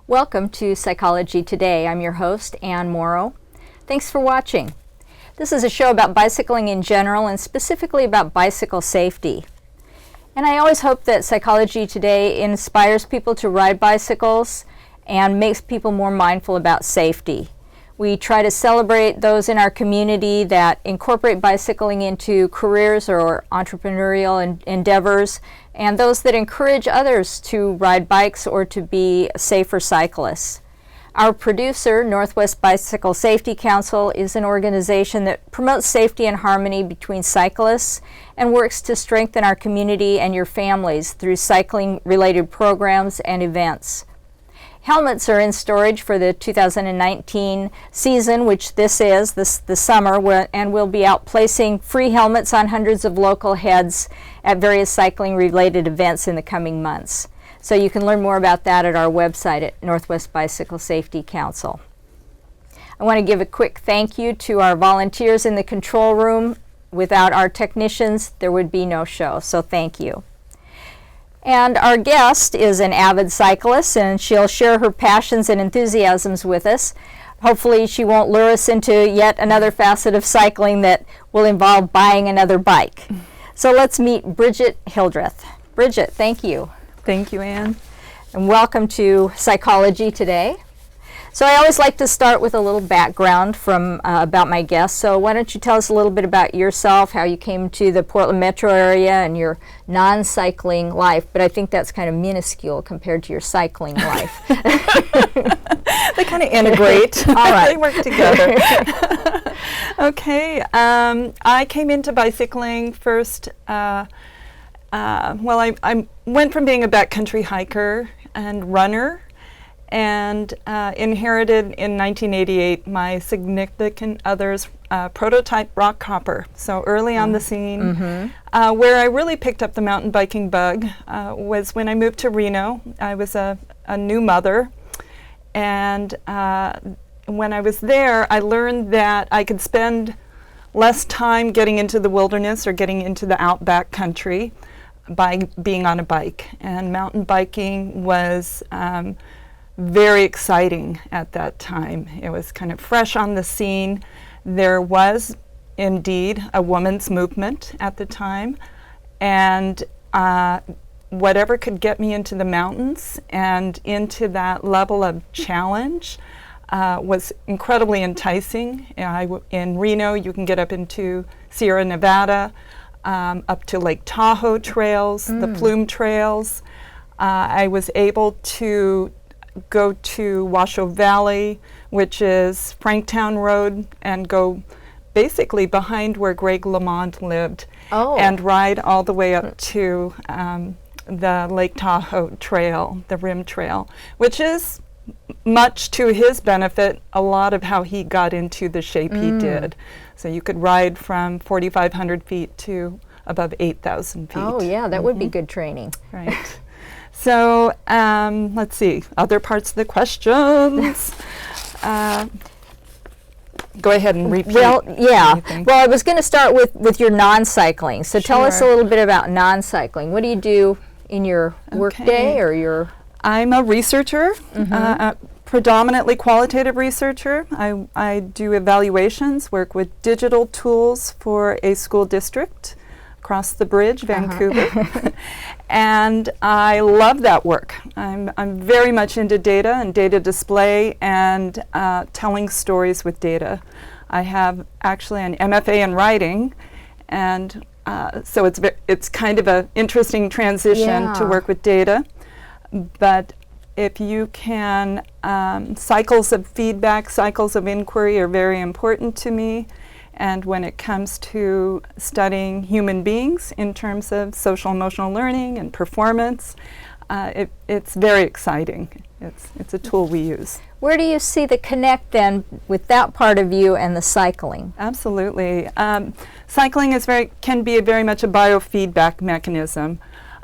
Welcome to Psychology Today. I'm your host, Ann Morrow. Thanks for watching. This is a show about bicycling in general and specifically about bicycle safety. And I always hope that Psychology Today inspires people to ride bicycles and makes people more mindful about safety. We try to celebrate those in our community that incorporate bicycling into careers or entrepreneurial endeavors, and those that encourage others to ride bikes or to be safer cyclists. Our producer, Northwest Bicycle Safety Council, is an organization that promotes safety and harmony between cyclists and works to strengthen our community and your families through cycling-related programs and events. Helmets are in storage for the 2019 season, which this is, the summer, and we'll be out placing free helmets on hundreds of local heads at various cycling-related events in the coming months. So you can learn more about that at our website at Northwest Bicycle Safety Council. I want to give a quick thank you to our volunteers in the control room. Without our technicians, there would be no show, so thank you. And our guest is an avid cyclist, and she'll share her passions and enthusiasms with us. Hopefully she won't lure us into yet another facet of cycling that will involve buying another bike. So let's meet Bridget Hildreth. Bridget, thank you. Thank you, Ann. And welcome to Psychology Today. So I always like to start with a little background from about my guests. So why don't you tell us a little bit about yourself, how you came to the Portland metro area and your non-cycling life, but I think that's kind of minuscule compared to your cycling life. They kind of integrate. All right. They work together. Okay. I came into bicycling first. I went from being a backcountry hiker and runner, and inherited in 1988 my significant other's prototype rock hopper. So early on the scene. Where I really picked up the mountain biking bug was when I moved to Reno. I was a new mother, and when I was there, I learned that I could spend less time getting into the wilderness or getting into the outback country by being on a bike. And mountain biking was very exciting at that time. It was kind of fresh on the scene. There was indeed a women's movement at the time, and whatever could get me into the mountains and into that level of challenge was incredibly enticing. In Reno, you can get up into Sierra Nevada, up to Lake Tahoe trails, the Plume trails. I was able to go to Washoe Valley, which is Franktown Road, and go basically behind where Greg LeMond lived, and ride all the way up to the Lake Tahoe Trail, the Rim Trail, which is, much to his benefit, a lot of how he got into the shape he did. So you could ride from 4,500 feet to above 8,000 feet. Oh yeah, that would be good training. Right. So let's see, other parts of the questions. Go ahead and repeat. Well, yeah. Well, I was going to start with your non-cycling. So tell us a little bit about non-cycling. What do you do in your workday or your... I'm a researcher, predominantly qualitative researcher. I do evaluations, work with digital tools for a school district across the bridge, Vancouver. And I love that work. I'm very much into data and data display and telling stories with data. I have actually an MFA in writing, and so it's kind of an interesting transition to work with data. But if you can, cycles of feedback, cycles of inquiry are very important to me. And when it comes to studying human beings in terms of social emotional learning and performance, it's very exciting. It's a tool we use. Where do you see the connect then with that part of you and the cycling? Absolutely. Cycling can be very much a biofeedback mechanism.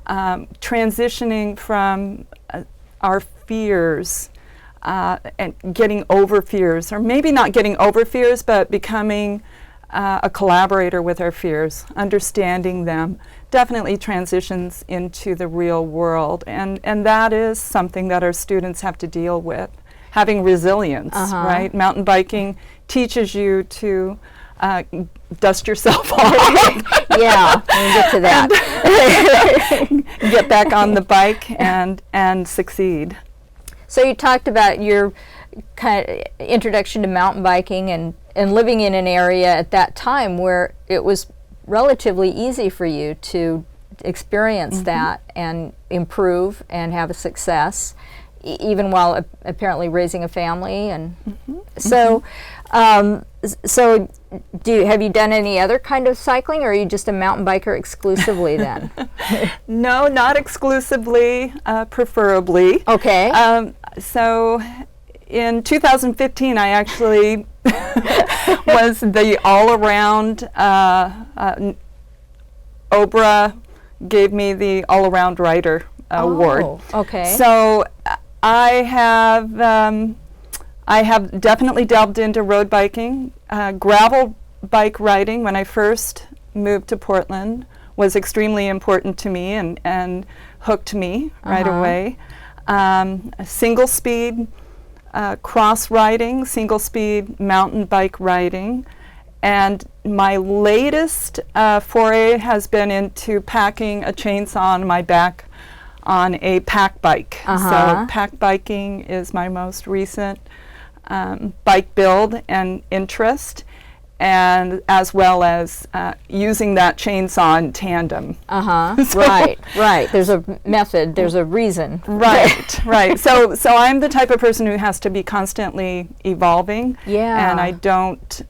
Transitioning from our fears and getting over fears, or maybe not getting over fears, but becoming a collaborator with our fears, understanding them, definitely transitions into the real world. And that is something that our students have to deal with. Having resilience, right? Mountain biking teaches you to dust yourself off. Yeah, we'll get to that. Get back on the bike and succeed. So you talked about your kind of introduction to mountain biking and living in an area at that time where it was relatively easy for you to experience that and improve and have a success, even while apparently raising a family. And so have you done any other kind of cycling, or are you just a mountain biker exclusively then? No, not exclusively, preferably. Okay. So in 2015, I actually was the all-around, OBRA gave me the all-around rider award. Okay. So I have definitely delved into road biking. Gravel bike riding when I first moved to Portland was extremely important to me and hooked me right away. Single speed cross riding, single speed mountain bike riding, and my latest foray has been into packing a chainsaw on my back on a pack bike. So pack biking is my most recent bike build and interest, and as well as using that chainsaw in tandem. Right. There's a method, there's a reason. Right. So I'm the type of person who has to be constantly evolving. Yeah. And I don't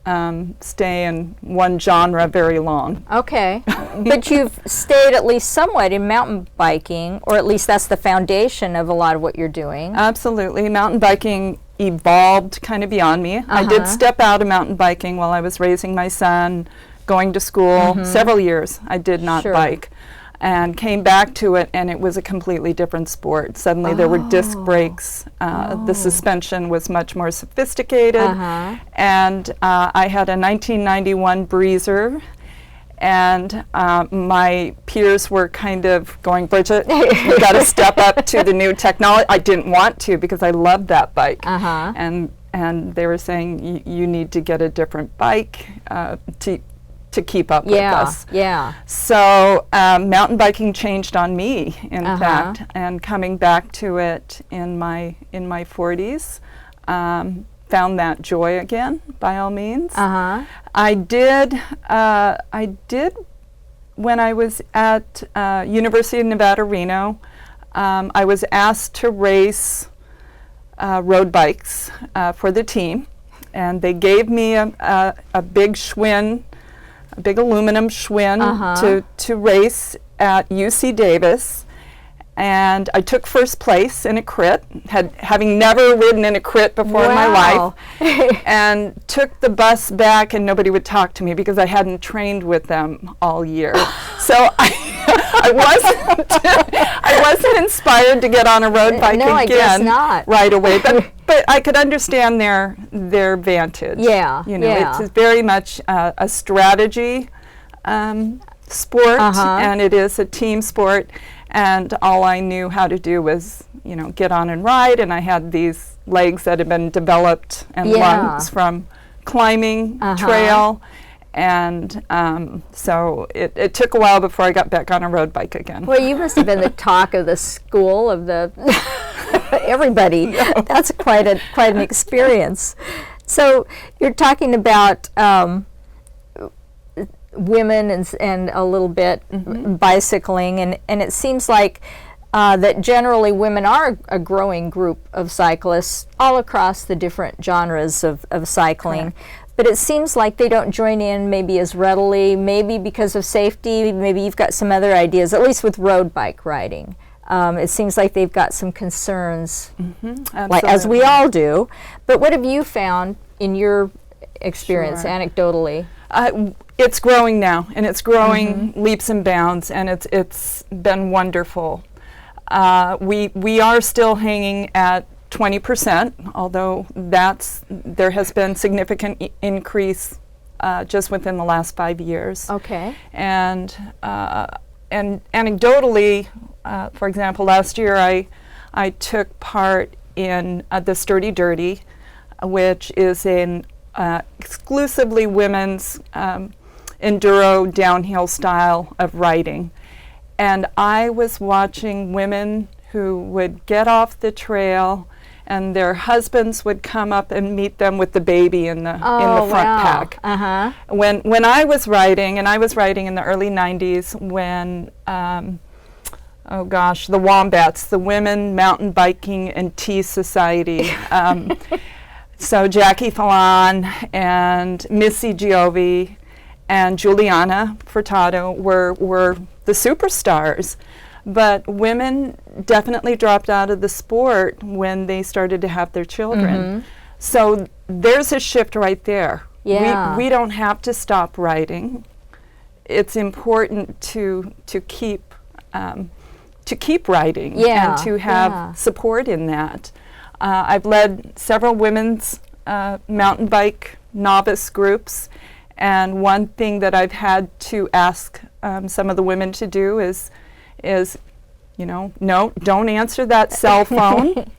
stay in one genre very long. Okay. But you've stayed at least somewhat in mountain biking, or at least that's the foundation of a lot of what you're doing. Absolutely. Mountain biking evolved kind of beyond me. I did step out of mountain biking while I was raising my son, going to school. Several years I did not bike, and came back to it, and it was a completely different sport. Suddenly there were disc brakes. The suspension was much more sophisticated, and I had a 1991 Breezer. And my peers were kind of going, Bridget, you got to step up to the new technology. I didn't want to because I loved that bike. And they were saying, you need to get a different bike to keep up with us. So mountain biking changed on me, in fact, and coming back to it in my 40s. Found that joy again, by all means. I did when I was at University of Nevada, Reno. I was asked to race road bikes for the team, and they gave me a big Schwinn, a big aluminum Schwinn to race at UC Davis. And I took first place in a crit, having never ridden in a crit before in my life, and took the bus back, and nobody would talk to me because I hadn't trained with them all year. So I wasn't inspired to get on a road bike again. I guess not. Right away. But I could understand their vantage. It's very much a strategy sport, and it is a team sport. And all I knew how to do was, get on and ride. And I had these legs that had been developed and lungs from climbing trail. And so it took a while before I got back on a road bike again. Well, you must have been the talk of the school, of the everybody. That's quite an experience. So you're talking about women and a little bit bicycling, and it seems like that generally women are a growing group of cyclists all across the different genres of cycling. Correct. But it seems like they don't join in maybe as readily, maybe because of safety, maybe you've got some other ideas, at least with road bike riding. It seems like they've got some concerns, Mm-hmm. like, as we all do. But what have you found in your experience, Sure. anecdotally? It's growing now, and it's growing leaps and bounds, and it's been wonderful. We are still hanging at 20%, although there has been significant increase just within the last 5 years. Okay. And anecdotally, for example, last year I took part in the Sturdy Dirty, which is an exclusively women's enduro downhill style of riding. And I was watching women who would get off the trail and their husbands would come up and meet them with the baby in the front pack. Uh-huh. When I was riding, and I was riding in the early 90s when, the Wombats, the Women Mountain Biking and Tea Society. So Jackie Fallon and Missy Giovi and Juliana Furtado were the superstars. But women definitely dropped out of the sport when they started to have their children. So there's a shift right there. Yeah. We don't have to stop riding. It's important to keep riding and to have support in that. I've led several women's mountain bike novice groups, and one thing that I've had to ask some of the women to do is, no, don't answer that cell phone.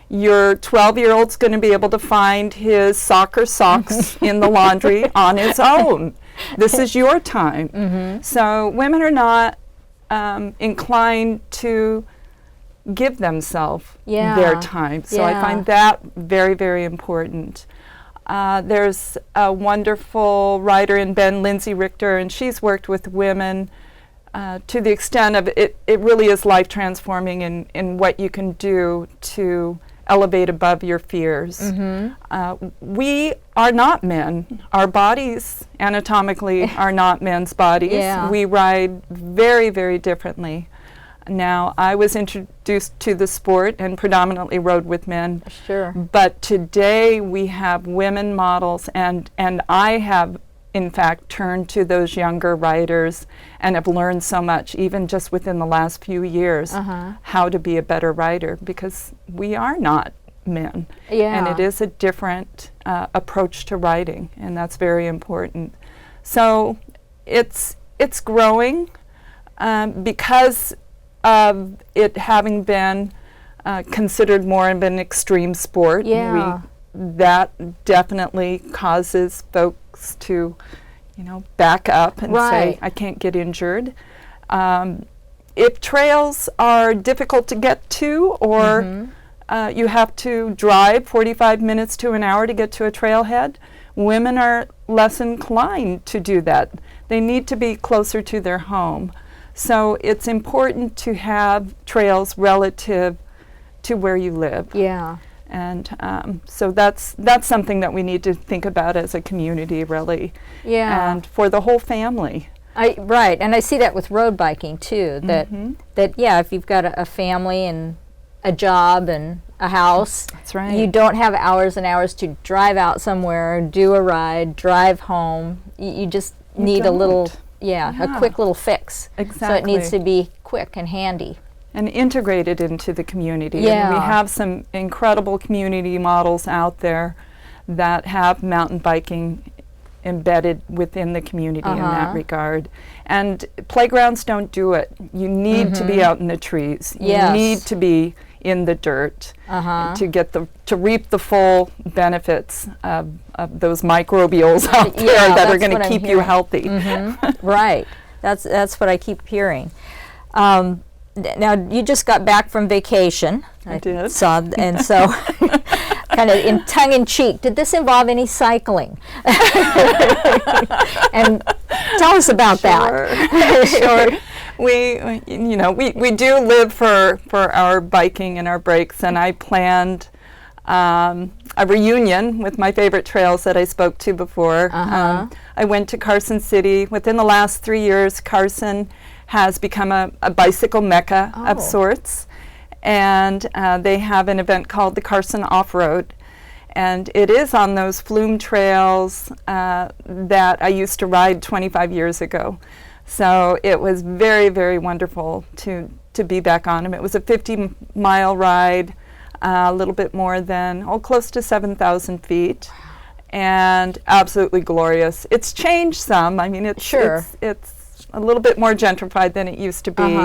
Your 12-year-old's going to be able to find his soccer socks in the laundry on his own. This is your time. So women are not inclined to give themselves their time. So I find that very, very important. There's a wonderful writer in Ben, Lindsay Richter, and she's worked with women to the extent of it really is life transforming in what you can do to elevate above your fears. We are not men. Our bodies anatomically are not men's bodies. We ride very, very differently. Now, I was introduced to the sport and predominantly rode with men. Sure. But today we have women models, and I have, in fact, turned to those younger riders and have learned so much, even just within the last few years, how to be a better rider, because we are not men. And it is a different approach to riding, and that's very important. So it's growing because of it having been considered more of an extreme sport. That definitely causes folks to, back up and say, I can't get injured. If trails are difficult to get to, or you have to drive 45 minutes to an hour to get to a trailhead, women are less inclined to do that. They need to be closer to their home. So it's important to have trails relative to where you live. And so that's something that we need to think about as a community, really. And for the whole family. Right, and I see that with road biking too, that if you've got a family and a job and a house, you don't have hours and hours to drive out somewhere, do a ride, drive home. You just need a little, a quick little fix. So it needs to be quick and handy. And integrated into the community. And we have some incredible community models out there that have mountain biking embedded within the community in that regard. And playgrounds don't do it. You need to be out in the trees. You need to be in the dirt to reap the full benefits of those microbials out there that are going to keep you healthy. Right. That's what I keep hearing. Now, you just got back from vacation. I did. Saw, and so, kind of in tongue-in-cheek, did this involve any cycling? And tell us about that. Sure. We do live for our biking and our breaks, and I planned a reunion with my favorite trails that I spoke to before. I went to Carson City. Within the last 3 years, Carson has become a bicycle mecca of sorts. And they have an event called the Carson Off-Road. And it is on those flume trails that I used to ride 25 years ago. So it was very, very wonderful to be back on them. It was a 50-mile ride, a little bit more than, close to 7,000 feet. And absolutely glorious. It's changed some. I mean, it's a little bit more gentrified than it used to be,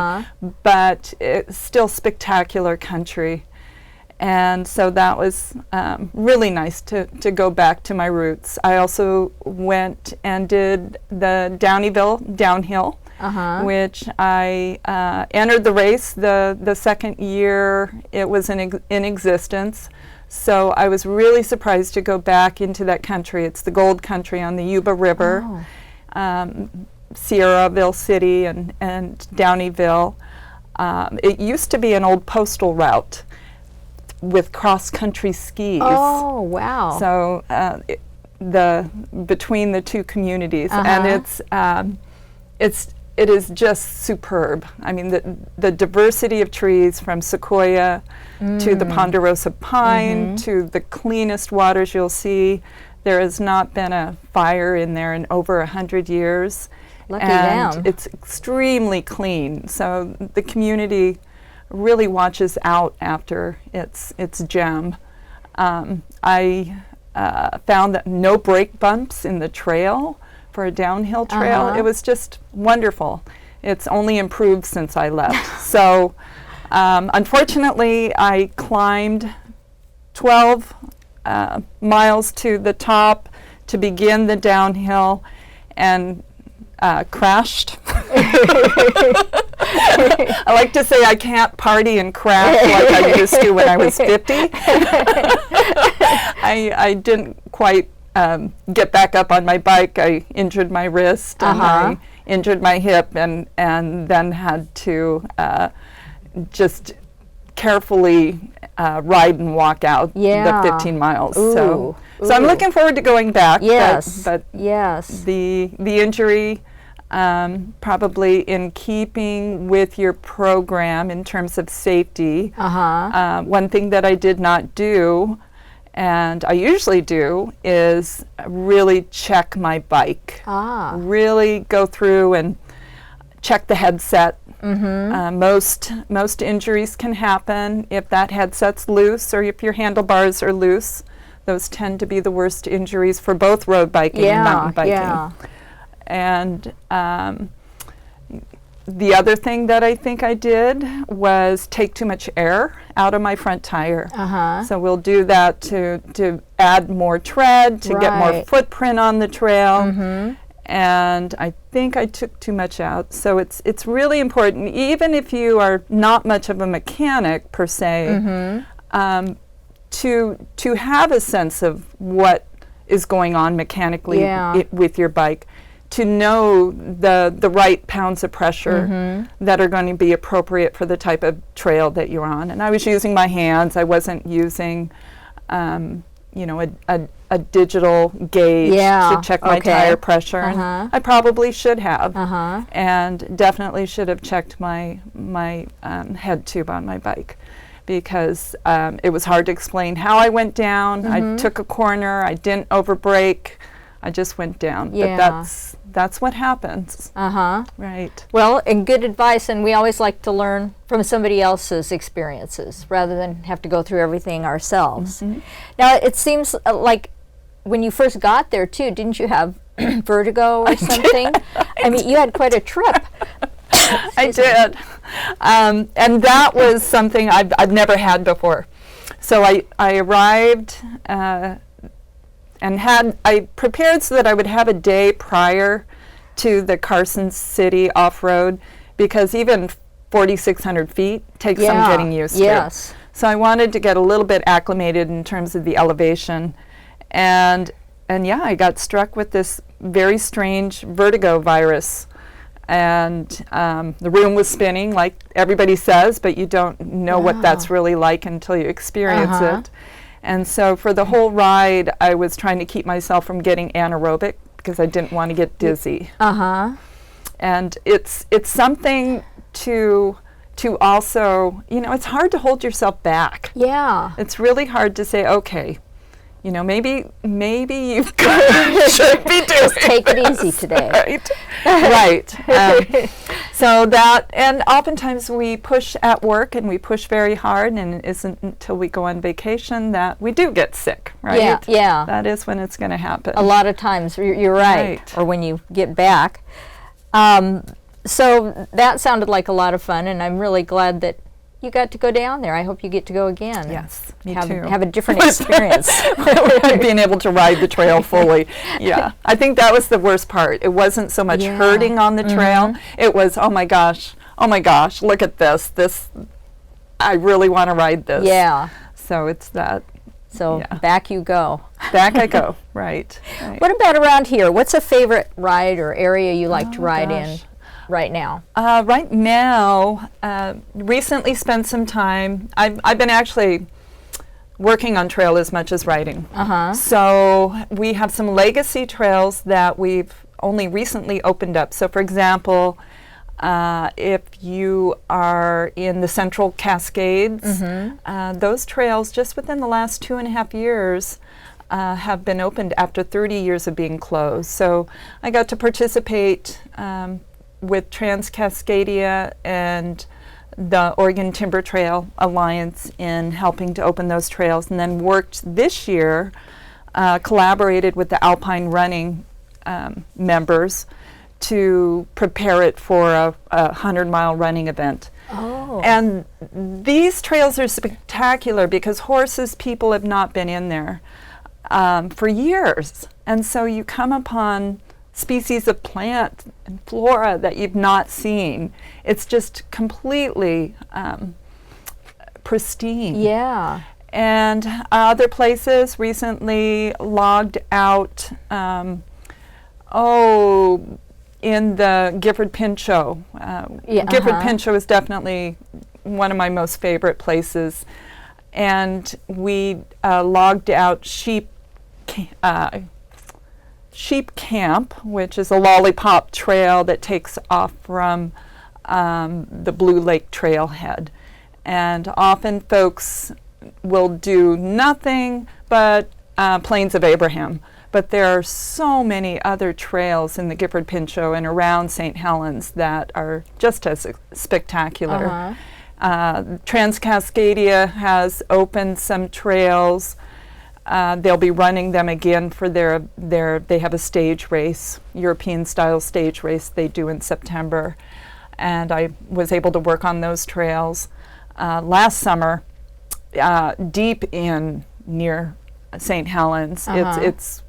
but it's still spectacular country. And so that was really nice to go back to my roots. I also went and did the Downeyville downhill, which I entered the race the second year it was in existence. So I was really surprised to go back into that country. It's the gold country on the Yuba River. Sierraville City and Downeyville. It used to be an old postal route with cross-country skis. Oh, wow. So between the two communities, and it is just superb. I mean, the diversity of trees from sequoia to the ponderosa pine to the cleanest waters you'll see. There has not been a fire in there in over 100 years. Lucky them. It's extremely clean. So the community really watches out after its gem. I found that no brake bumps in the trail for a downhill trail. It was just wonderful. It's only improved since I left. So unfortunately, I climbed 12 miles to the top to begin the downhill and crashed. I like to say I can't party and crash like I used to when I was 50. I didn't quite get back up on my bike. I injured my wrist and I injured my hip and then had to just carefully ride and walk out the 15 miles. So I'm looking forward to going back. Yes. But the injury, probably in keeping with your program in terms of safety. One thing that I did not do, and I usually do, is really check my bike. Really go through and check the headset. Most injuries can happen if that headset's loose or if your handlebars are loose. Those tend to be the worst injuries for both road biking and mountain biking. And the other thing that I think I did was take too much air out of my front tire. So we'll do that to add more tread, to get more footprint on the trail. And I think I took too much out. So it's really important, even if you are not much of a mechanic per se, to have a sense of what is going on mechanically with your bike, to know the right pounds of pressure that are going to be appropriate for the type of trail that you're on. And I was using my hands. I wasn't using a digital gauge to check my tire pressure. And I probably should have, and definitely should have checked my head tube on my bike, because it was hard to explain how I went down. I took a corner. I didn't overbrake. I just went down. But that's what happens. Right. Well, and good advice, and we always like to learn from somebody else's experiences rather than have to go through everything ourselves. Now, it seems like when you first got there too, didn't you have vertigo or something? I mean, you had quite a trip. I did. And that was something I've never had before. So I arrived and I prepared so that I would have a day prior to the Carson City off-road, because even 4,600 feet takes some getting used to. So I wanted to get a little bit acclimated in terms of the elevation. And I got struck with this very strange vertigo virus. And the room was spinning, like everybody says, but you don't know what that's really like until you experience it. And so for the whole ride, I was trying to keep myself from getting anaerobic because I didn't want to get dizzy. And it's something to also, it's hard to hold yourself back. Yeah. It's really hard to say, okay, maybe you've should be doing Just take it this, easy today. Right. So that, and oftentimes we push at work and we push very hard, and it isn't until we go on vacation that we do get sick, right? Yeah, yeah. That is when it's going to happen. A lot of times, you're right. Or when you get back. So that sounded like a lot of fun, and I'm really glad that you got to go down there. I hope you get to go again. Yes, me have, too. Have a different experience. Being able to ride the trail fully. Yeah, I think that was the worst part. It wasn't so much hurting on the trail. It was, oh my gosh, look at this. I really want to ride this. Yeah. So it's that. So back you go. Back I go, right. What about around here? What's a favorite ride or area you like to ride in right now? Right now, recently spent some time. I've been actually working on trail as much as riding. So we have some legacy trails that we've only recently opened up. So for example, if you are in the Central Cascades, those trails just within the last 2.5 years have been opened after 30 years of being closed. So I got to participate with Trans-Cascadia and the Oregon Timber Trail Alliance in helping to open those trails, and then worked this year, collaborated with the Alpine Running members to prepare it for a 100-mile running event. Oh. And these trails are spectacular because people have not been in there for years. And so you come upon species of plant and flora that you've not seen. It's just completely pristine. Yeah. And other places recently logged out, in the Gifford Pinchot. Gifford Pinchot is definitely one of my most favorite places. And we logged out Sheep Camp, which is a lollipop trail that takes off from the Blue Lake Trailhead. And often folks will do nothing but Plains of Abraham. But there are so many other trails in the Gifford Pinchot and around St. Helens that are just as spectacular. Trans-Cascadia has opened some trails. They'll be running them again for they have a stage race, European-style stage race they do in September. And I was able to work on those trails last summer, deep in near St. Helens. It's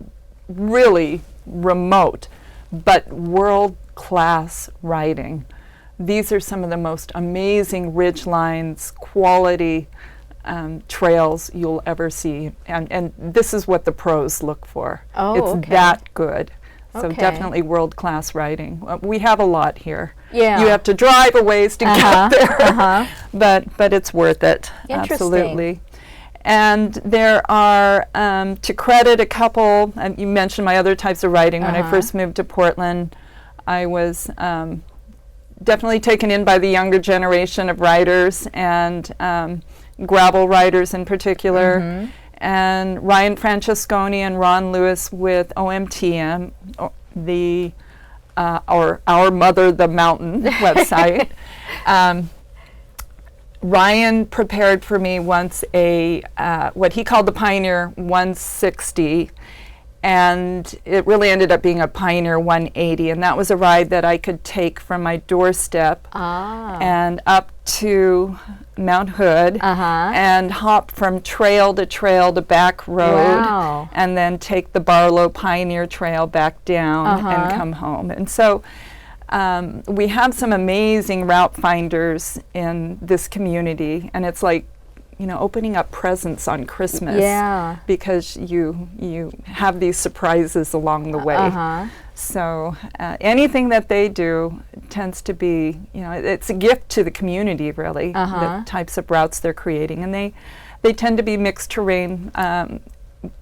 really remote, but world-class riding. These are some of the most amazing ridge lines, quality trails you'll ever see. And this is what the pros look for. It's that good. So definitely world-class riding. We have a lot here. Yeah. You have to drive a ways to get there, but it's worth it. Absolutely. And there are, to credit a couple, and you mentioned my other types of riding. When I first moved to Portland, I was definitely taken in by the younger generation of riders, and gravel riders in particular. And Ryan Francesconi and Ron Lewis with OMTM, or Our Mother the Mountain website. Ryan prepared for me once what he called the Pioneer 160, and it really ended up being a Pioneer 180, and that was a ride that I could take from my doorstep and up to Mount Hood and hop from trail to back road, and then take the Barlow Pioneer Trail back down and come home. And so we have some amazing route finders in this community, and it's like, opening up presents on Christmas, because you have these surprises along the way. So anything that they do tends to be, it's a gift to the community, really, the types of routes they're creating. And they tend to be mixed terrain,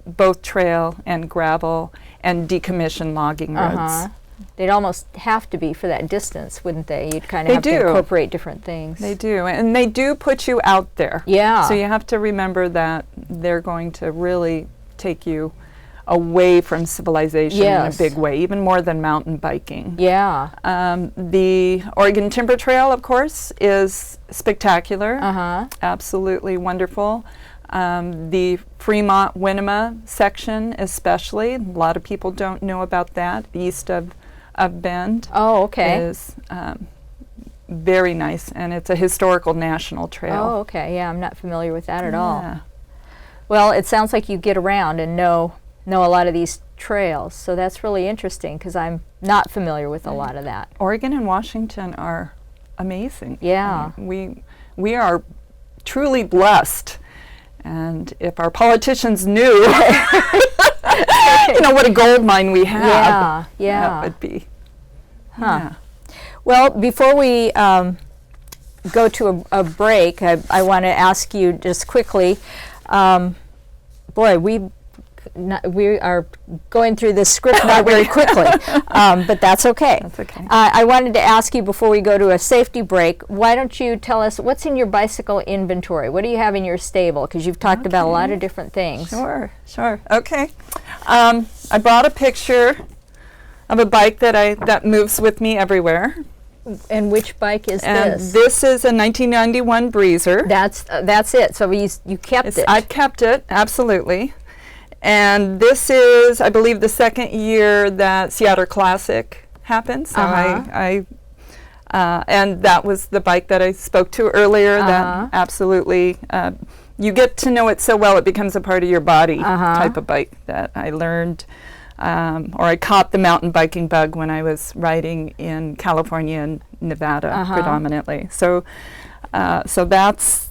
both trail and gravel and decommissioned logging roads. They'd almost have to be for that distance, wouldn't they? You'd kind of They have do. to incorporate different things. They do, and they do put you out there. Yeah. So you have to remember that they're going to really take you away from civilization in a big way, even more than mountain biking. Yeah. The Oregon Timber Trail, of course, is spectacular. Absolutely wonderful. The Fremont Winema section especially, a lot of people don't know about that, east of Bend. Oh, okay. Is very nice, and it's a historical national trail. Oh, okay. Yeah, I'm not familiar with that at all. Well, it sounds like you get around and know a lot of these trails, so that's really interesting because I'm not familiar with a lot of that. Oregon and Washington are amazing. Yeah. I mean, we are truly blessed, and if our politicians knew what a gold mine we have, that would be. Well, before we go to a break, I want to ask you just quickly, we are going through this script not very quickly, but that's okay. That's okay. I wanted to ask you before we go to a safety break, why don't you tell us what's in your bicycle inventory? What do you have in your stable? Because you've talked about a lot of different things. Sure. Okay. I brought a picture of a bike that moves with me everywhere. And which bike is this? This is a 1991 Breezer. That's it. So you kept it. I've kept it, absolutely. And this is, I believe, the second year that Seattle Classic happened. So and that was the bike that I spoke to earlier. That absolutely, you get to know it so well it becomes a part of your body type of bike that I learned. Or I caught the mountain biking bug when I was riding in California and Nevada predominantly. So that's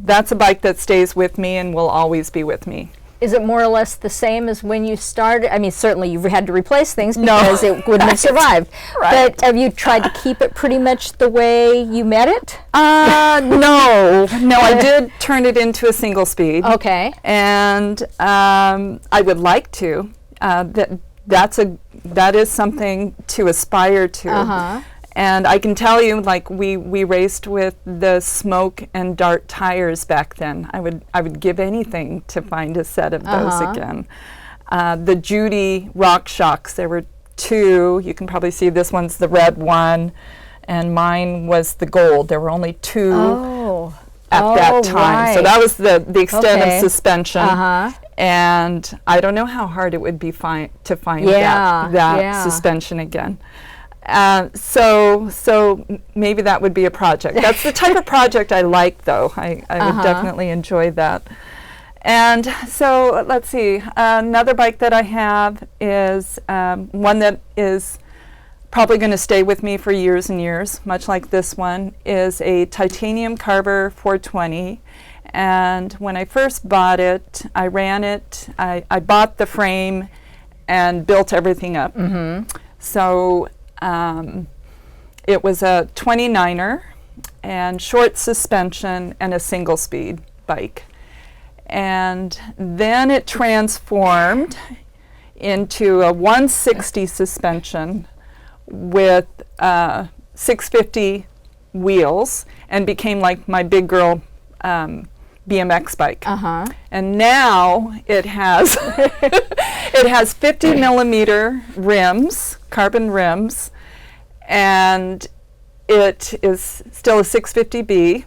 a bike that stays with me and will always be with me. Is it more or less the same as when you started? I mean, certainly you've had to replace things because it wouldn't have survived. Right. But have you tried to keep it pretty much the way you met it? No, I did turn it into a single speed. Okay. And I would like to. That is something to aspire to. And I can tell you, like we raced with the Smoke and Dart tires back then. I would give anything to find a set of those again. The Judy Rock Shocks, there were two. You can probably see this one's the red one, and mine was the gold. There were only two at that time. So that was the extent of suspension. And I don't know how hard it would be to find that suspension again. So maybe that would be a project. That's the type of project I like, though. I would definitely enjoy that. And so let's see. Another bike that I have is one that is probably going to stay with me for years and years, much like this one, is a titanium Carver 420. And when I first bought it, I ran it. I bought the frame and built everything up. So it was a 29er and short suspension and a single speed bike. And then it transformed into a 160 suspension with 650 wheels and became like my big girl BMX bike. And now it has it has 50 millimeter rims, carbon rims, and it is still a 650B,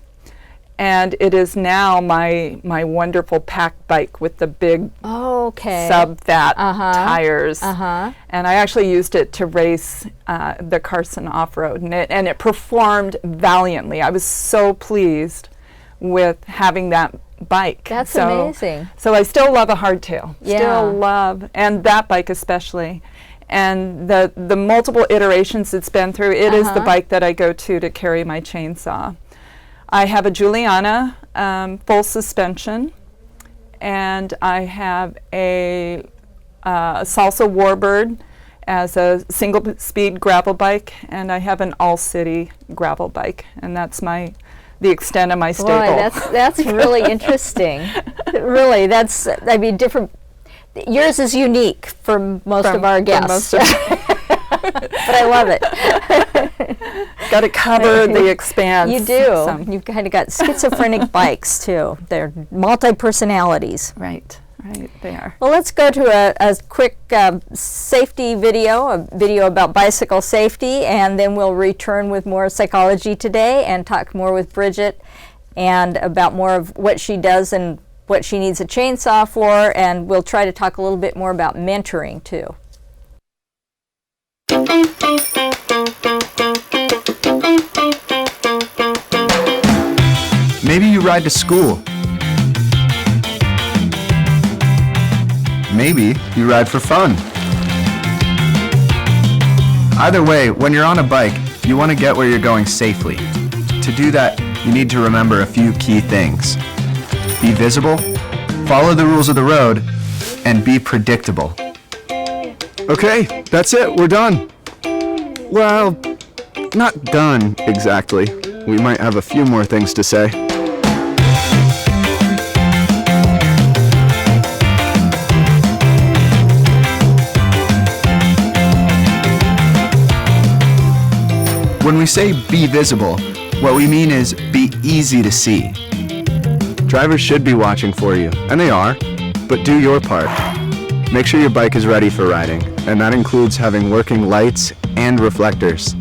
and it is now my wonderful pack bike with the big sub-fat tires. And I actually used it to race the Carson off-road, and it performed valiantly. I was so pleased with having that bike. That's amazing. So I still love a hardtail. Still love, and that bike especially. And the multiple iterations it's been through, it is the bike that I go to carry my chainsaw. I have a Juliana full suspension, and I have a Salsa Warbird as a single speed gravel bike, and I have an All City gravel bike, and that's the extent of my stable. Boy, that's really interesting. Really, different. Yours is unique for most of our guests. but I love it. Got to cover the expanse. You do. You've kind of got schizophrenic bikes too. They're multi-personalities. Right, they are. Well, let's go to a quick safety video, a video about bicycle safety, and then we'll return with more Psychology Today and talk more with Bridget and about more of what she does and what she needs a chainsaw for, and we'll try to talk a little bit more about mentoring too. Maybe you ride to school. Maybe you ride for fun. Either way, when you're on a bike, you want to get where you're going safely. To do that, you need to remember a few key things. Be visible, follow the rules of the road, and be predictable. Okay, that's it, we're done. Well, not done exactly. We might have a few more things to say. When we say be visible, what we mean is be easy to see. Drivers should be watching for you, and they are, but do your part. Make sure your bike is ready for riding, and that includes having working lights and reflectors.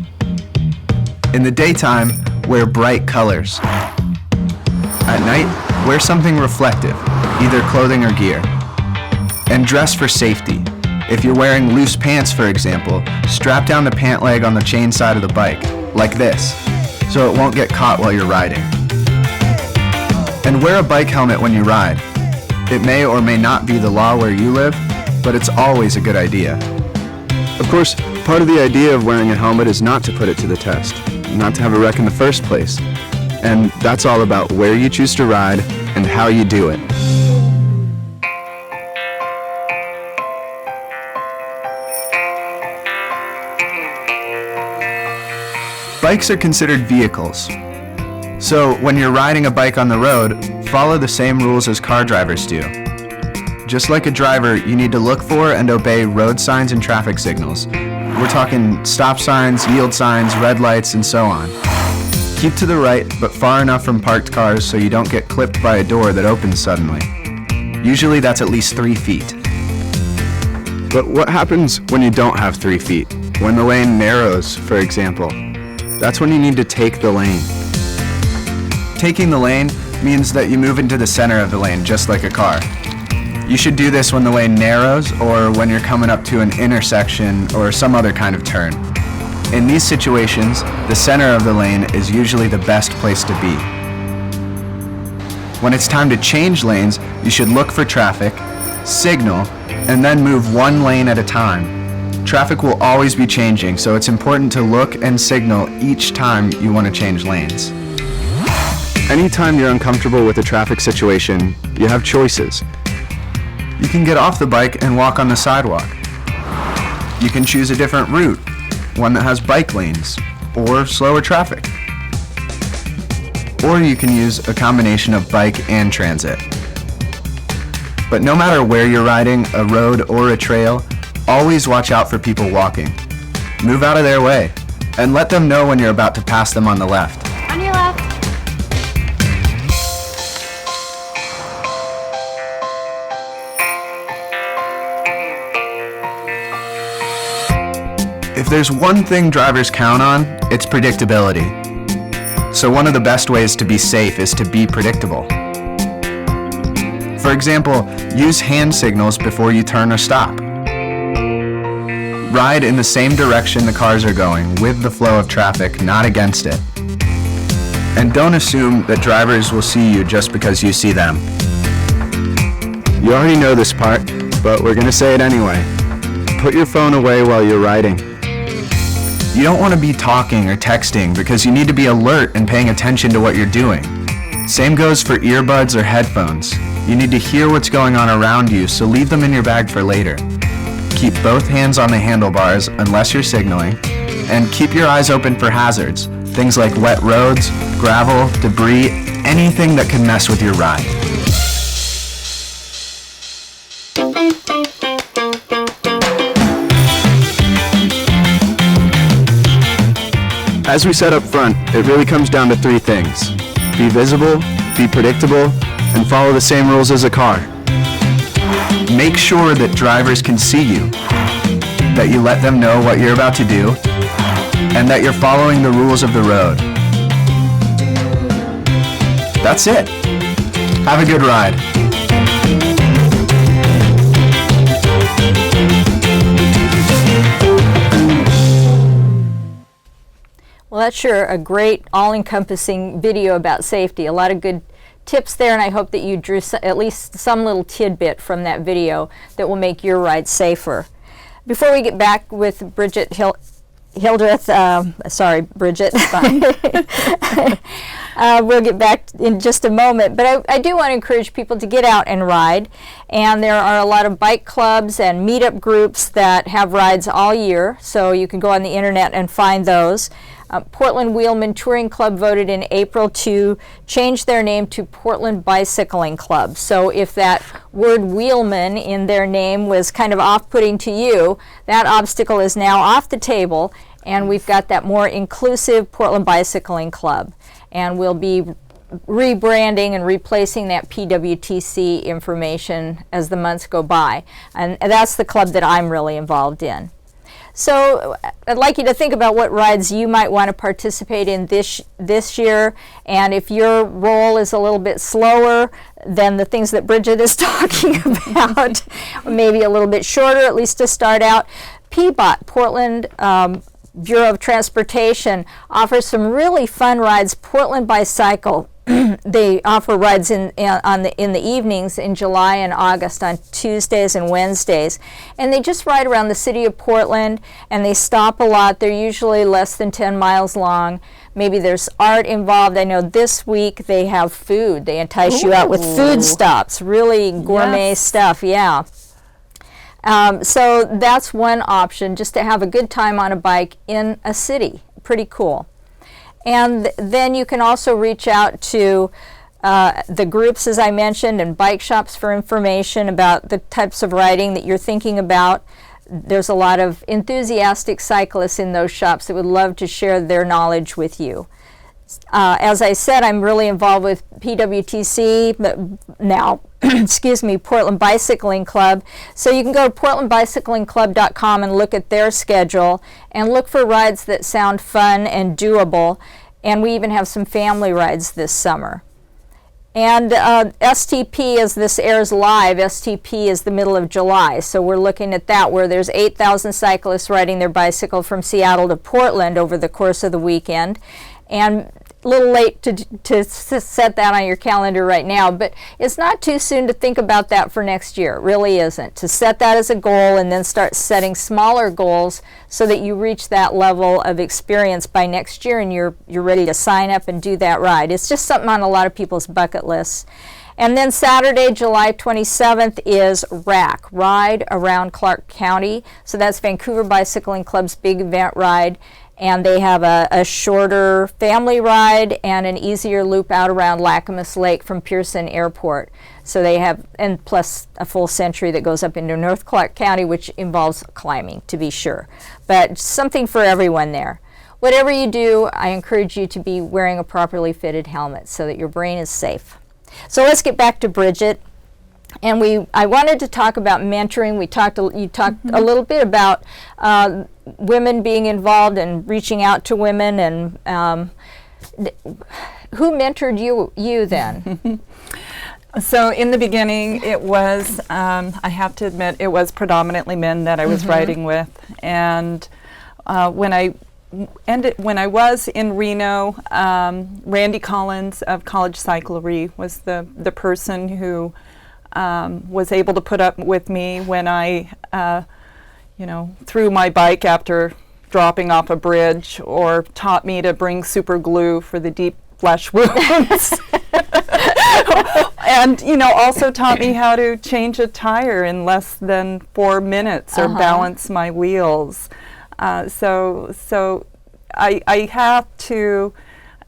In the daytime, wear bright colors. At night, wear something reflective, either clothing or gear. And dress for safety. If you're wearing loose pants, for example, strap down the pant leg on the chain side of the bike, like this, so it won't get caught while you're riding. And wear a bike helmet when you ride. It may or may not be the law where you live, but it's always a good idea. Of course, part of the idea of wearing a helmet is not to put it to the test, not to have a wreck in the first place. And that's all about where you choose to ride and how you do it. Bikes are considered vehicles. So when you're riding a bike on the road, follow the same rules as car drivers do. Just like a driver, you need to look for and obey road signs and traffic signals. We're talking stop signs, yield signs, red lights, and so on. Keep to the right, but far enough from parked cars so you don't get clipped by a door that opens suddenly. Usually that's at least 3 feet. But what happens when you don't have 3 feet? When the lane narrows, for example. That's when you need to take the lane. Taking the lane means that you move into the center of the lane, just like a car. You should do this when the lane narrows or when you're coming up to an intersection or some other kind of turn. In these situations, the center of the lane is usually the best place to be. When it's time to change lanes, you should look for traffic, signal, and then move one lane at a time. Traffic will always be changing, so it's important to look and signal each time you want to change lanes. Anytime you're uncomfortable with a traffic situation, you have choices. You can get off the bike and walk on the sidewalk. You can choose a different route, one that has bike lanes, or slower traffic. Or you can use a combination of bike and transit. But no matter where you're riding, a road or a trail, always watch out for people walking. Move out of their way, and let them know when you're about to pass them on the left. On your left. If there's one thing drivers count on, it's predictability. So one of the best ways to be safe is to be predictable. For example, use hand signals before you turn or stop. Ride in the same direction the cars are going, with the flow of traffic, not against it. And don't assume that drivers will see you just because you see them. You already know this part, but we're gonna say it anyway. Put your phone away while you're riding. You don't want to be talking or texting because you need to be alert and paying attention to what you're doing. Same goes for earbuds or headphones. You need to hear what's going on around you, so leave them in your bag for later. Keep both hands on the handlebars unless you're signaling, and keep your eyes open for hazards, things like wet roads, gravel, debris, anything that can mess with your ride. As we said up front, it really comes down to three things. Be visible, be predictable, and follow the same rules as a car. Make sure that drivers can see you, that you let them know what you're about to do, and that you're following the rules of the road. That's it. Have a good ride. Well, that's sure a great all-encompassing video about safety. A lot of good tips there, and I hope that you drew at least some little tidbit from that video that will make your ride safer. Before we get back with Bridget Hildreth, sorry, Bridget. We'll get back in just a moment, but I do want to encourage people to get out and ride, and there are a lot of bike clubs and meetup groups that have rides all year, so you can go on the internet and find those. Portland Wheelman Touring Club voted in April to change their name to Portland Bicycling Club. So if that word wheelman in their name was kind of off-putting to you, that obstacle is now off the table, and we've got that more inclusive Portland Bicycling Club. And we'll be rebranding and replacing that PWTC information as the months go by. And that's the club that I'm really involved in. So I'd like you to think about what rides you might want to participate in this year, and if your role is a little bit slower than the things that Bridget is talking about, maybe a little bit shorter, at least to start out, PBOT, Portland Bureau of Transportation, offers some really fun rides. Portland Bicycle, they offer rides in the evenings in July and August on Tuesdays and Wednesdays, and they just ride around the city of Portland, and they stop a lot. They're usually less than 10 miles long. Maybe there's art involved. I know this week they have food. They entice you out with food stops, really gourmet stuff, yeah. So that's one option, just to have a good time on a bike in a city. Pretty cool. And then you can also reach out to the groups, as I mentioned, and bike shops for information about the types of riding that you're thinking about. There's a lot of enthusiastic cyclists in those shops that would love to share their knowledge with you. As I said, I'm really involved with PWTC, but now, excuse me, Portland Bicycling Club. So you can go to portlandbicyclingclub.com and look at their schedule and look for rides that sound fun and doable. And we even have some family rides this summer. And STP, as this airs live, STP is the middle of July. So we're looking at that, where there's 8,000 cyclists riding their bicycle from Seattle to Portland over the course of the weekend. And a little late to set that on your calendar right now, but it's not too soon to think about that for next year. It really isn't. To set that as a goal and then start setting smaller goals so that you reach that level of experience by next year and you're ready to sign up and do that ride. It's just something on a lot of people's bucket lists. And then Saturday, July 27th is RAC, Ride Around Clark County. So that's Vancouver Bicycling Club's big event ride. And they have a shorter family ride and an easier loop out around Lacamas Lake from Pearson Airport. So they have, and plus a full century that goes up into North Clark County, which involves climbing, to be sure. But something for everyone there. Whatever you do, I encourage you to be wearing a properly fitted helmet so that your brain is safe. So let's get back to Bridget. And I wanted to talk about mentoring. You talked a little bit about women being involved and reaching out to women. And who mentored you then? So in the beginning, it was, I have to admit, it was predominantly men that I was riding with. And when I was in Reno, Randy Collins of College Cyclery was the person who was able to put up with me when I, threw my bike after dropping off a bridge, or taught me to bring super glue for the deep flesh wounds. And, also taught me how to change a tire in less than 4 minutes or balance my wheels. So I have to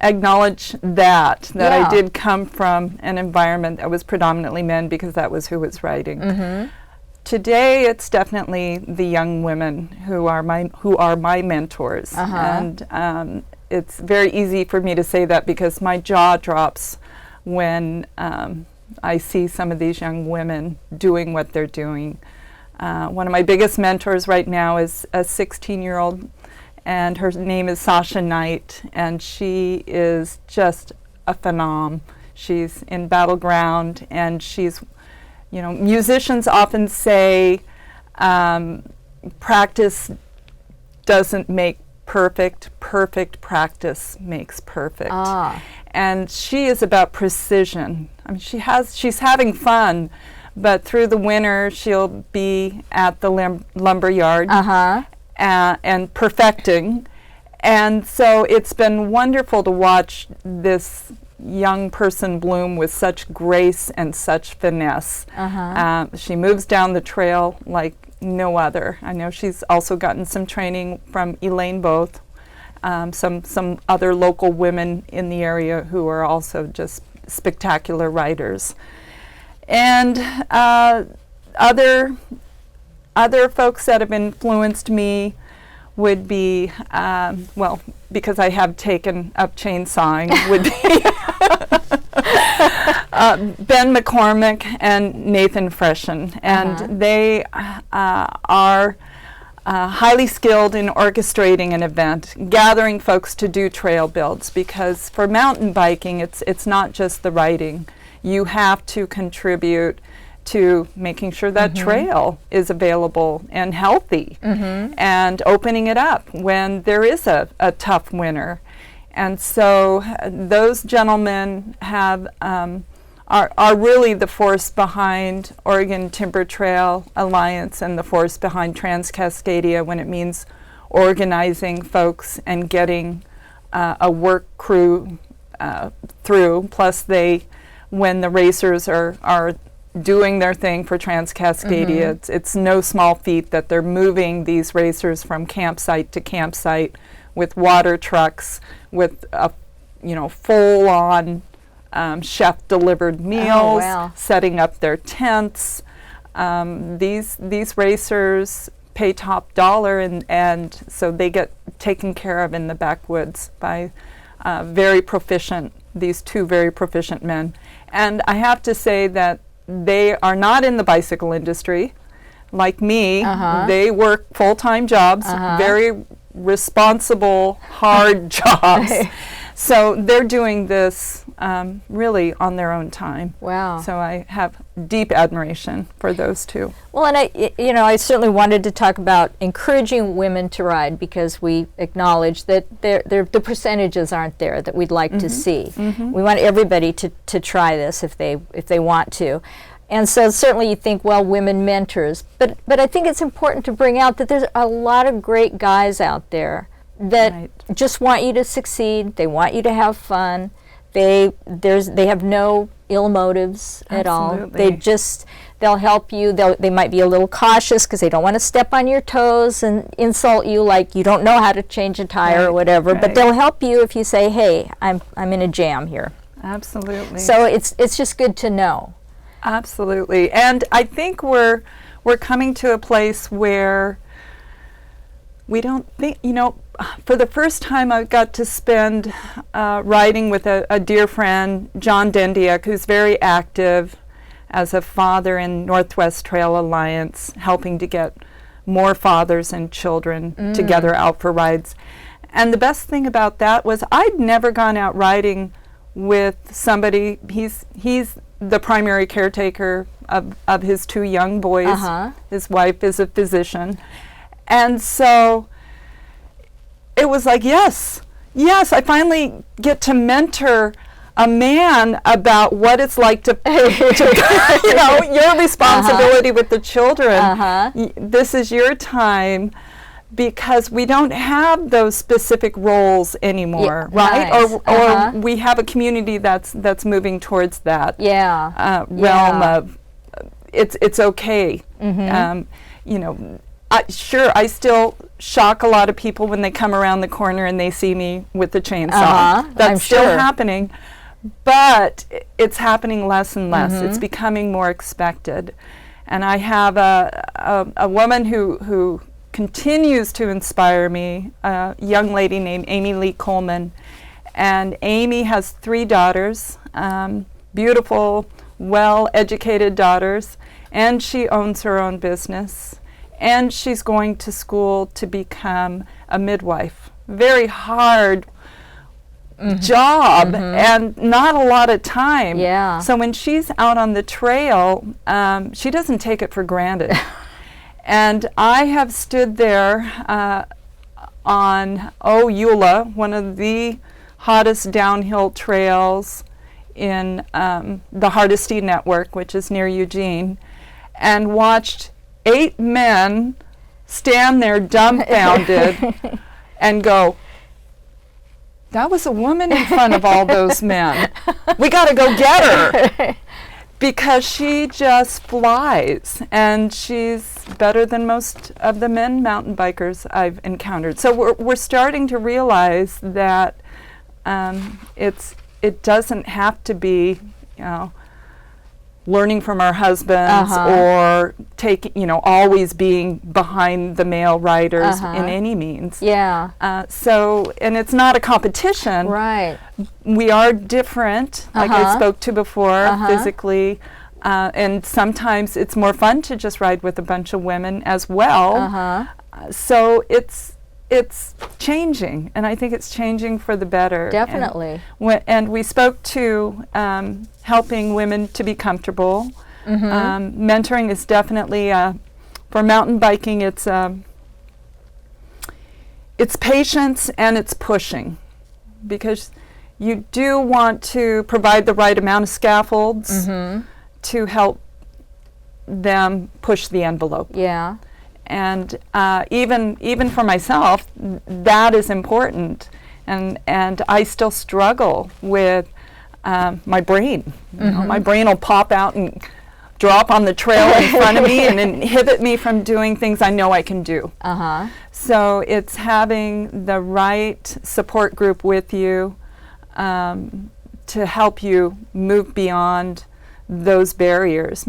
acknowledge that I did come from an environment that was predominantly men, because that was who was riding. Today, it's definitely the young women who are my mentors, and it's very easy for me to say that because my jaw drops when I see some of these young women doing what they're doing. One of my biggest mentors right now is a 16-year-old, and her name is Sasha Knight, and she is just a phenom. She's in Battleground, and she's, musicians often say practice doesn't make perfect practice makes perfect. And she is about precision. I mean, she's having fun, but through the winter she'll be at the lumber yard and perfecting. And so it's been wonderful to watch this young person bloom with such grace and such finesse. She moves down the trail like no other. I know she's also gotten some training from Elaine Both, some other local women in the area who are also just spectacular writers. And other folks that have influenced me would be, because I have taken up chainsawing, would be Ben McCormick and Nathan Freshen. And they are highly skilled in orchestrating an event, gathering folks to do trail builds, because for mountain biking, it's not just the riding. You have to contribute to making sure that trail is available and healthy, and opening it up when there is a tough winter. And so those gentlemen have are really the force behind Oregon Timber Trail Alliance and the force behind Trans-Cascadia when it means organizing folks and getting a work crew through. Plus when the racers are doing their thing for Trans-Cascadia, it's no small feat that they're moving these racers from campsite to campsite with water trucks, with a full-on chef-delivered meals, setting up their tents. These racers pay top dollar, and so they get taken care of in the backwoods by these two very proficient men. And I have to say that they are not in the bicycle industry like me. They work full-time jobs, very responsible, hard jobs. So they're doing this really on their own time. Wow. So I have deep admiration for those two. Well, and I certainly wanted to talk about encouraging women to ride, because we acknowledge that the percentages aren't there that we'd like to see. We want everybody to try this if they want to. And so certainly you think, well, women mentors, but I think it's important to bring out that there's a lot of great guys out there that just want you to succeed. They want you to have fun. They have no ill motives at all. They'll help you. They might be a little cautious because they don't want to step on your toes and insult you like you don't know how to change a tire or whatever. But they'll help you if you say, "Hey, I'm in a jam here." Absolutely. So it's just good to know. Absolutely. And I think we're coming to a place where we don't think, for the first time I got to spend riding with a dear friend, John Dendiak, who's very active as a father in Northwest Trail Alliance, helping to get more fathers and children together out for rides. And the best thing about that was I'd never gone out riding with somebody. He's the primary caretaker of his two young boys. His wife is a physician. And so it was like, yes, I finally get to mentor a man about what it's like to your responsibility with the children. This is your time, because we don't have those specific roles anymore, right? Or we have a community that's moving towards that realm of it's okay. I still shock a lot of people when they come around the corner and they see me with the chainsaw. That's still happening, but it's happening less and less. It's becoming more expected. And I have a woman who continues to inspire me, a young lady named Amy Lee Coleman. And Amy has 3 daughters, beautiful, well-educated daughters, and she owns her own business. And she's going to school to become a midwife. Very hard job and not a lot of time. Yeah. So when she's out on the trail, she doesn't take it for granted. And I have stood there on Eula, one of the hottest downhill trails in the Hardesty Network, which is near Eugene, and watched 8 men stand there dumbfounded and go, that was a woman in front of all those men. We got to go get her. Because she just flies, and she's better than most of the men mountain bikers I've encountered. So we're starting to realize that it doesn't have to be, learning from our husbands or always being behind the male riders in any means. Yeah. And it's not a competition. Right. We are different, like I spoke to before, physically. And sometimes it's more fun to just ride with a bunch of women as well. So it's changing, and I think it's changing for the better. Definitely. And we spoke to helping women to be comfortable. Mentoring is definitely, for mountain biking, it's patience and it's pushing, because you do want to provide the right amount of scaffolds to help them push the envelope. Yeah. And even for myself, that is important. And I still struggle with my brain. You know, my brain will pop out and drop on the trail in front of me and inhibit me from doing things I know I can do. So it's having the right support group with you to help you move beyond those barriers.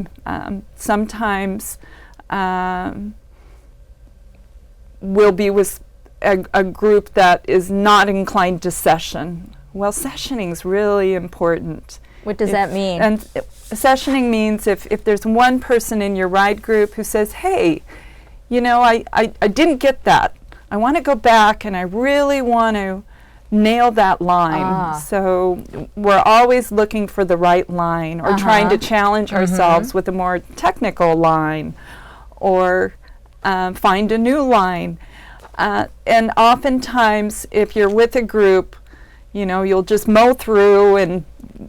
Sometimes we'll be with a group that is not inclined to session. Well, sessioning is really important. What does that mean? And sessioning means if there's one person in your ride group who says, hey, I didn't get that. I want to go back and I really want to nail that line. So we're always looking for the right line, or trying to challenge ourselves with a more technical line, or find a new line. And oftentimes, if you're with a group, you'll just mow through and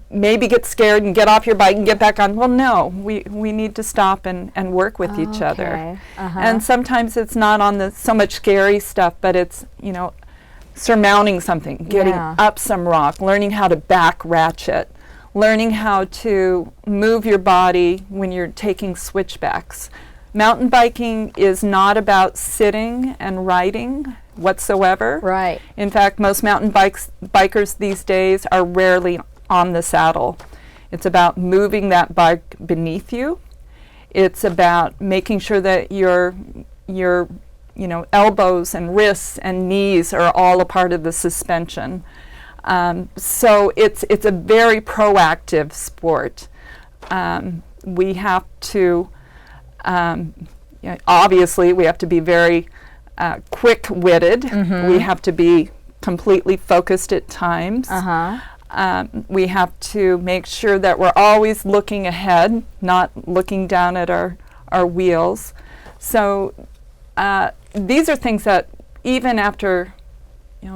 maybe get scared and get off your bike and get back on. Well, no, we need to stop and work with each other. And sometimes it's not on so much scary stuff, but it's, surmounting something, getting up some rock, learning how to back ratchet, learning how to move your body when you're taking switchbacks. Mountain biking is not about sitting and riding whatsoever. Right. In fact, most mountain bikers these days are rarely on the saddle. It's about moving that bike beneath you. It's about making sure that your elbows and wrists and knees are all a part of the suspension. So it's a very proactive sport. We have to obviously we have to be very quick-witted. We have to be completely focused at times. We have to make sure that we're always looking ahead, not looking down at our wheels. So these are things that even after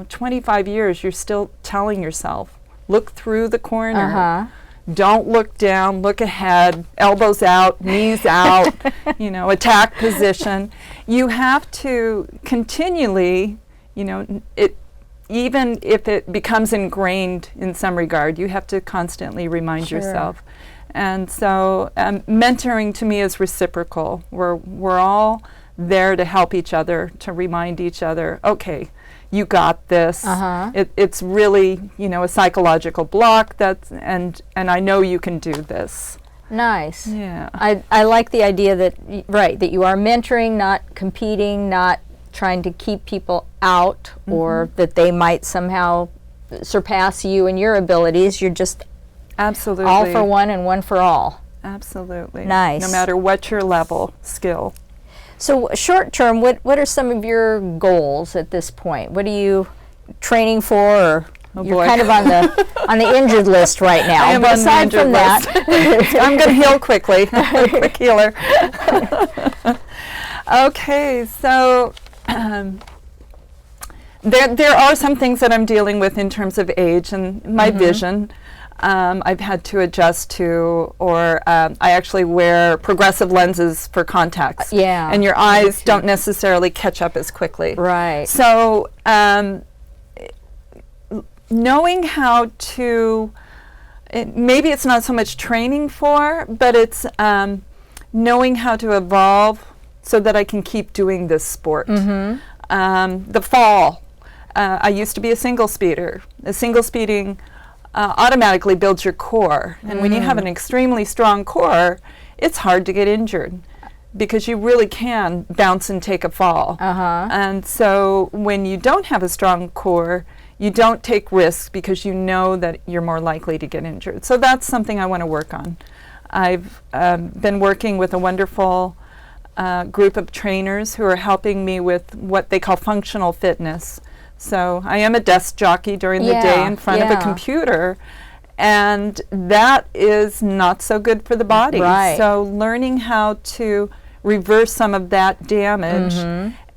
25 years, you're still telling yourself, look through the corner. Don't look down, look ahead, elbows out, knees out, attack position. You have to continually, even if it becomes ingrained in some regard, you have to constantly remind yourself. And so mentoring to me is reciprocal. We're all there to help each other, to remind each other, okay, you got this. It's really, a psychological block and I know you can do this. Nice. Yeah. I like the idea that you are mentoring, not competing, not trying to keep people out or that they might somehow surpass you and your abilities. You're just Absolutely. all for one and one for all. Absolutely. Nice. No matter what your level, skill. So short term, what are some of your goals at this point? What are you training for? Or you're kind of on the injured list right now. I am but on the aside injured from list. that, I'm going to heal quickly. Quick healer. Okay, so there are some things that I'm dealing with in terms of age and my vision. I've had to adjust to, or I actually wear progressive lenses for contacts. Yeah. And your eyes don't necessarily catch up as quickly. right. So knowing how to, maybe it's not so much training for, but it's knowing how to evolve so that I can keep doing this sport. The fall, I used to be a single speeder. A single speeding automatically builds your core. And when you have an extremely strong core, it's hard to get injured because you really can bounce and take a fall. And so when you don't have a strong core, you don't take risks because you know that you're more likely to get injured. So that's something I want to work on. I've been working with a wonderful group of trainers who are helping me with what they call functional fitness. So I am a desk jockey during the day in front of a computer, and that is not so good for the body. Right. So learning how to reverse some of that damage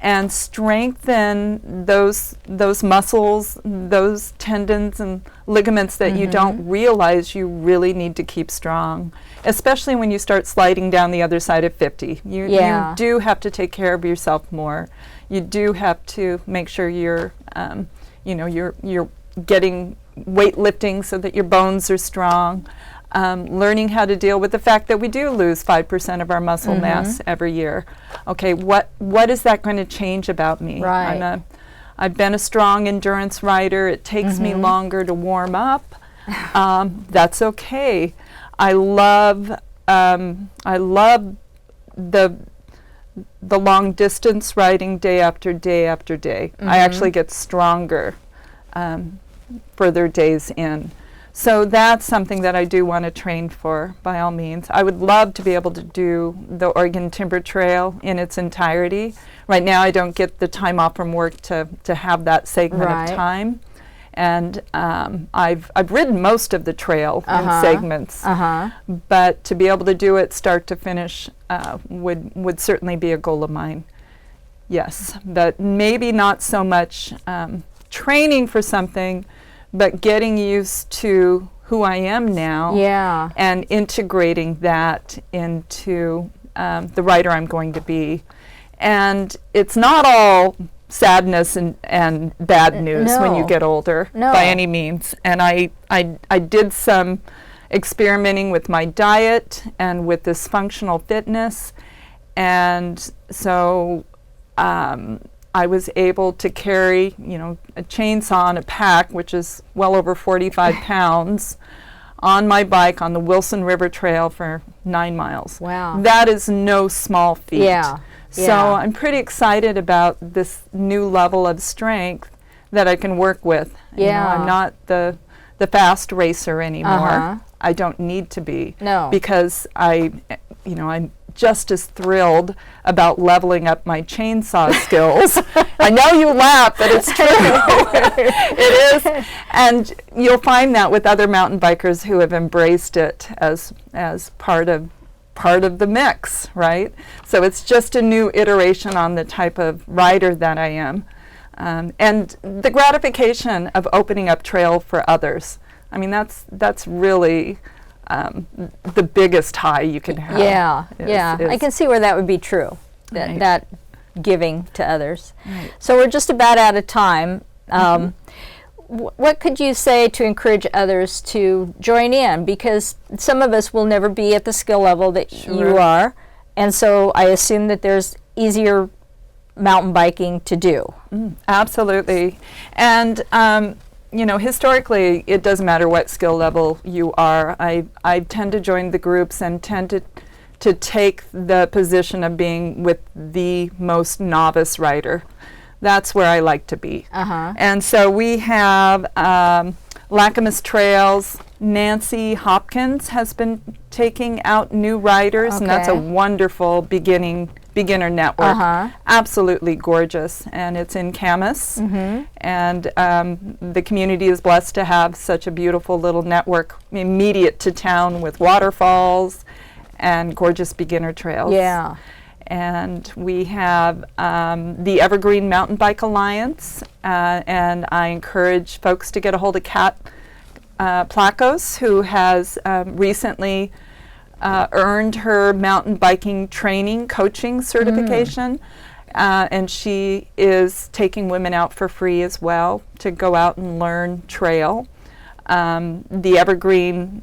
and strengthen those muscles, those tendons and ligaments that you don't realize you really need to keep strong, especially when you start sliding down the other side of 50. You do have to take care of yourself more. You do have to make sure you're you're getting weightlifting so that your bones are strong. Learning how to deal with the fact that we do lose 5% of our muscle mass every year. Okay, what is that going to change about me? Right. I've been a strong endurance rider. It takes me longer to warm up. That's okay. I love the long distance riding day after day after day. I actually get stronger further days in. So that's something that I do want to train for, by all means. I would love to be able to do the Oregon Timber Trail in its entirety. Right now I don't get the time off from work to have that segment of time. And I've ridden most of the trail in segments. But to be able to do it start to finish would certainly be a goal of mine. Yes, but maybe not so much training for something, but getting used to who I am now and integrating that into the writer I'm going to be. And it's not all sadness and bad news when you get older by any means. And I did some experimenting with my diet and with this functional fitness. And so I was able to carry, a chainsaw and a pack, which is well over 45 pounds, on my bike on the Wilson River Trail for 9 miles. Wow. That is no small feat. Yeah. So I'm pretty excited about this new level of strength that I can work with. I'm not the fast racer anymore. I don't need to be. No. Because I'm just as thrilled about leveling up my chainsaw skills. I know you laugh, but it's true. It is. And you'll find that with other mountain bikers who have embraced it as part of the mix, right? So it's just a new iteration on the type of rider that I am. And the gratification of opening up trail for others. I mean, that's really the biggest high you can have. I can see where that would be true, that giving to others. Right. So we're just about out of time. What could you say to encourage others to join in? Because some of us will never be at the skill level that you are, and so I assume that there's easier mountain biking to do. Absolutely. And historically, it doesn't matter what skill level you are. I tend to join the groups and tend to take the position of being with the most novice rider. That's where I like to be. And so we have Lacamas Trails. Nancy Hopkins has been taking out new riders, and that's a wonderful beginner network. Absolutely gorgeous, and it's in Camas. And the community is blessed to have such a beautiful little network immediate to town with waterfalls and gorgeous beginner trails. Yeah. And we have the Evergreen Mountain Bike Alliance, and I encourage folks to get a hold of Kat Placos, who has recently earned her mountain biking training coaching certification, and she is taking women out for free as well to go out and learn trail. The Evergreen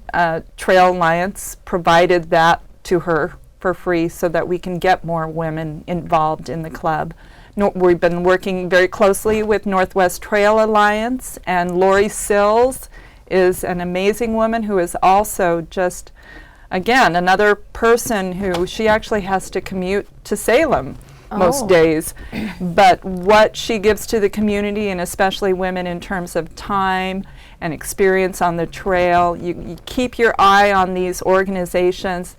Trail Alliance provided that to her for free so that we can get more women involved in the club. We've been working very closely with Northwest Trail Alliance, and Lori Sills is an amazing woman who is also just, again, another person who she actually has to commute to Salem most days. But what she gives to the community, and especially women in terms of time and experience on the trail, you keep your eye on these organizations.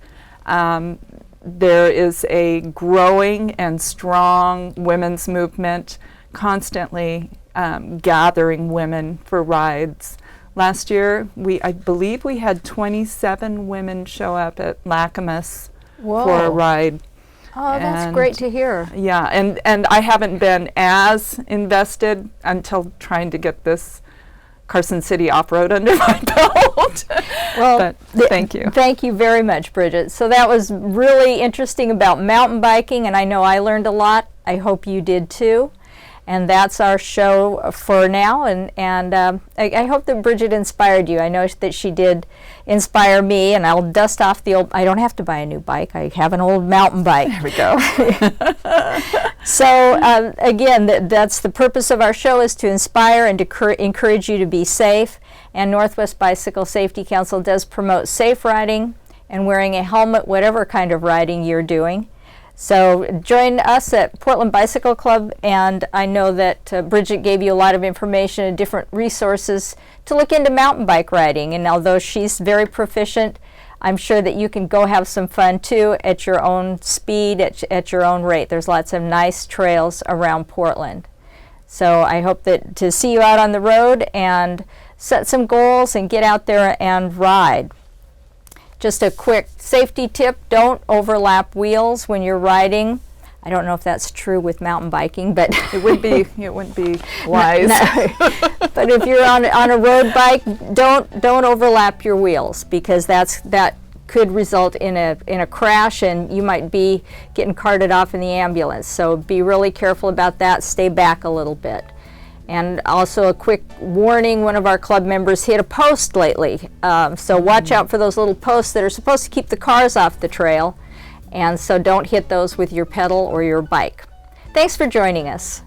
There is a growing and strong women's movement constantly gathering women for rides. Last year, I believe we had 27 women show up at Lacamas for a ride. Oh, that's great to hear. Yeah, and I haven't been as invested until trying to get this Carson City off-road under my belt. Well, but thank you. Thank you very much, Bridget. So that was really interesting about mountain biking, and I know I learned a lot. I hope you did too. And that's our show for now, and I hope that Bridget inspired you. I know that she did inspire me, and I'll dust off the old, I don't have to buy a new bike, I have an old mountain bike. There we go. So again, that's the purpose of our show, is to inspire and to encourage you to be safe. And Northwest Bicycle Safety Council does promote safe riding and wearing a helmet, whatever kind of riding you're doing. So join us at Portland Bicycle Club, and I know that Bridget gave you a lot of information and different resources to look into mountain bike riding. And although she's very proficient, I'm sure that you can go have some fun too at your own speed, at your own rate. There's lots of nice trails around Portland. So I hope that to see you out on the road and set some goals and get out there and ride. Just a quick safety tip, don't overlap wheels when you're riding. I don't know if that's true with mountain biking, but it wouldn't be wise. But if you're on a road bike, don't overlap your wheels, because that could result in a crash, and you might be getting carted off in the ambulance. So be really careful about that. Stay back a little bit. And also a quick warning, one of our club members hit a post lately. So watch out for those little posts that are supposed to keep the cars off the trail. And so don't hit those with your pedal or your bike. Thanks for joining us.